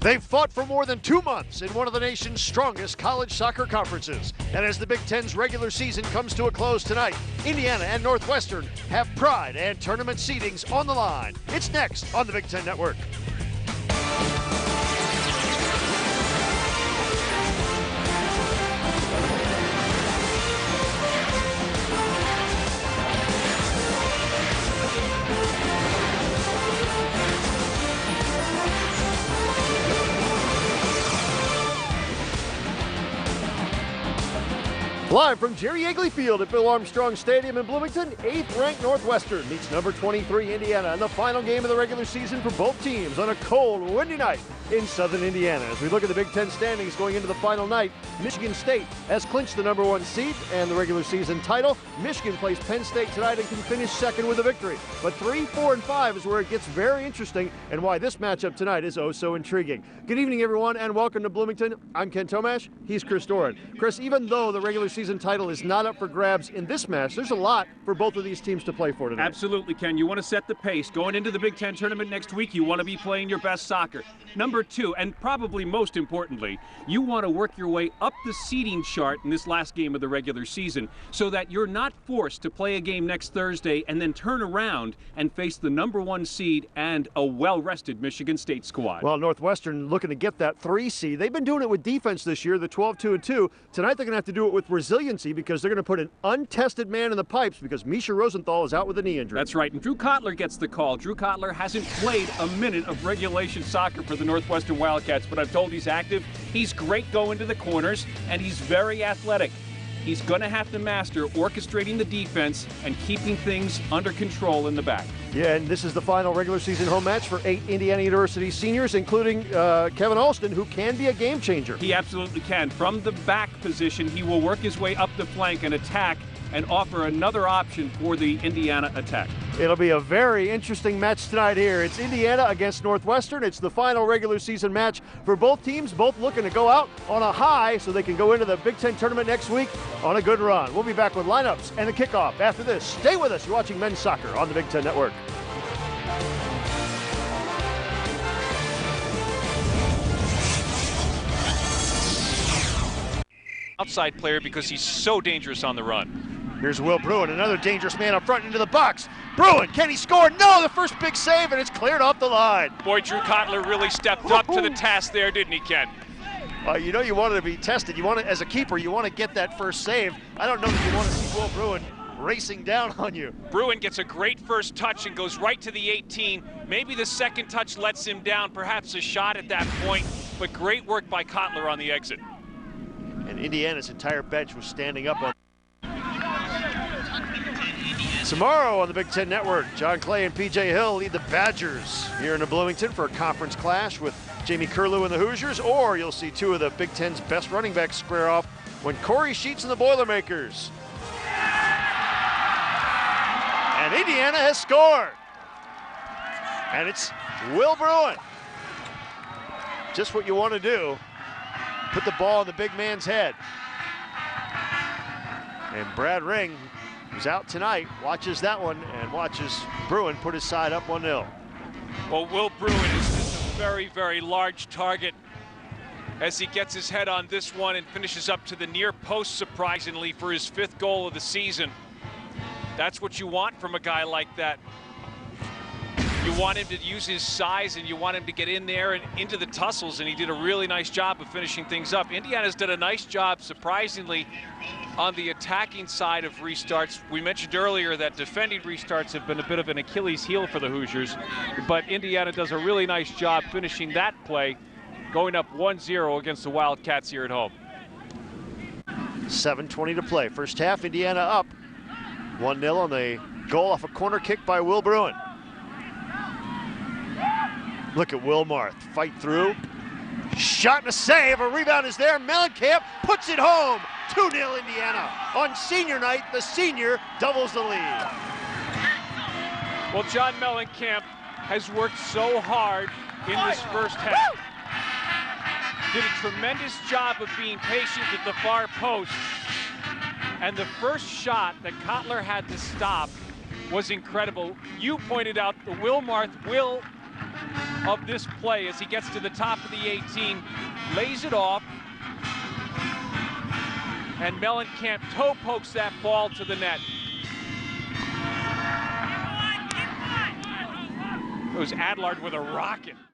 They've fought for more than 2 months in one of the nation's strongest college soccer conferences. And as the Big Ten's regular season comes to a close tonight, Indiana and Northwestern have pride and tournament seedings on the line. It's next on the Big Ten Network. Live from Jerry Yeagley Field at Bill Armstrong Stadium in Bloomington, 8th-ranked Northwestern meets number 23 Indiana in the final game of the regular season for both teams on a cold, windy night in southern Indiana. As we look at the Big Ten standings going into the final night, Michigan State has clinched the number 1 seed and the regular season title. Michigan plays Penn State tonight and can finish second with a victory. But 3, 4, and 5 is where it gets very interesting and why this matchup tonight is oh so intriguing. Good evening, everyone, and welcome to Bloomington. I'm Ken Tomash. He's Chris Doran. Chris, even though the regular season title is not up for grabs in this match, there's a lot for both of these teams to play for tonight. Absolutely, Ken. You want to set the pace. Going into the Big Ten tournament next week, you want to be playing your best soccer. Number 2, and probably most importantly, you want to work your way up the seeding chart in this last game of the regular season so that you're not forced to play a game next Thursday and then turn around and face the number 1 seed and a well-rested Michigan State squad. Well, Northwestern looking to get that 3 seed. They've been doing it with defense this year, the 12-2-2. Tonight they're going to have to do it with resiliency because they're going to put an untested man in the pipes because Misha Rosenthal is out with a knee injury. That's right, and Drew Kotler gets the call. Drew Kotler hasn't played a minute of regulation soccer for the Northwestern Wildcats, but I'm told he's active. He's great going to the corners, and he's very athletic. He's going to have to master orchestrating the defense and keeping things under control in the back. Yeah, and this is the final regular season home match for 8 Indiana University seniors, including Kevin Alston, who can be a game changer. He absolutely can. From the back position, he will work his way up the flank and attack and offer another option for the Indiana attack. It'll be a very interesting match tonight here. It's Indiana against Northwestern. It's the final regular season match for both teams, both looking to go out on a high so they can go into the Big Ten tournament next week on a good run. We'll be back with lineups and the kickoff after this. Stay with us. You're watching men's soccer on the Big Ten Network. Outside player because he's so dangerous on the run. Here's Will Bruin, another dangerous man up front into the box. Bruin, can he score? No, the first big save, and it's cleared off the line. Boy, Drew Kotler really stepped up to the task there, didn't he, Ken? You know you want to be tested. You want to, as a keeper, you want to get that first save. I don't know that you want to see Will Bruin racing down on you. Bruin gets a great first touch and goes right to the 18. Maybe the second touch lets him down, perhaps a shot at that point, but great work by Kotler on the exit. And Indiana's entire bench was standing up on. Tomorrow on the Big Ten Network, John Clay and P.J. Hill lead the Badgers here in Bloomington for a conference clash with Jamie Curlew and the Hoosiers, or you'll see 2 of the Big Ten's best running backs square off when Corey Sheets and the Boilermakers. And Indiana has scored. And it's Will Bruin. Just what you want to do. Put the ball in the big man's head. And Brad Ring, who's out tonight, watches that one and watches Bruin put his side up 1-0. Well, Will Bruin is just a very, very large target as he gets his head on this one and finishes up to the near post, surprisingly, for his 5th goal of the season. That's what you want from a guy like that. You want him to use his size and you want him to get in there and into the tussles, and he did a really nice job of finishing things up. Indiana's done a nice job, surprisingly, on the attacking side of restarts. We mentioned earlier that defending restarts have been a bit of an Achilles heel for the Hoosiers, but Indiana does a really nice job finishing that play, going up 1-0 against the Wildcats here at home. 7:20 to play. First half, Indiana up 1-0 on the goal off a corner kick by Will Bruin. Look at Wilmarth, fight through. Shot and a save, a rebound is there. Mellencamp puts it home. 2-0 Indiana. On senior night, the senior doubles the lead. Well, John Mellencamp has worked so hard in this first half. Did a tremendous job of being patient at the far post. And the first shot that Kotler had to stop was incredible. You pointed out the Wilmarth will of this play as he gets to the top of the 18, lays it off, and Mellencamp toe pokes that ball to the net. It was Adlard with a rocket.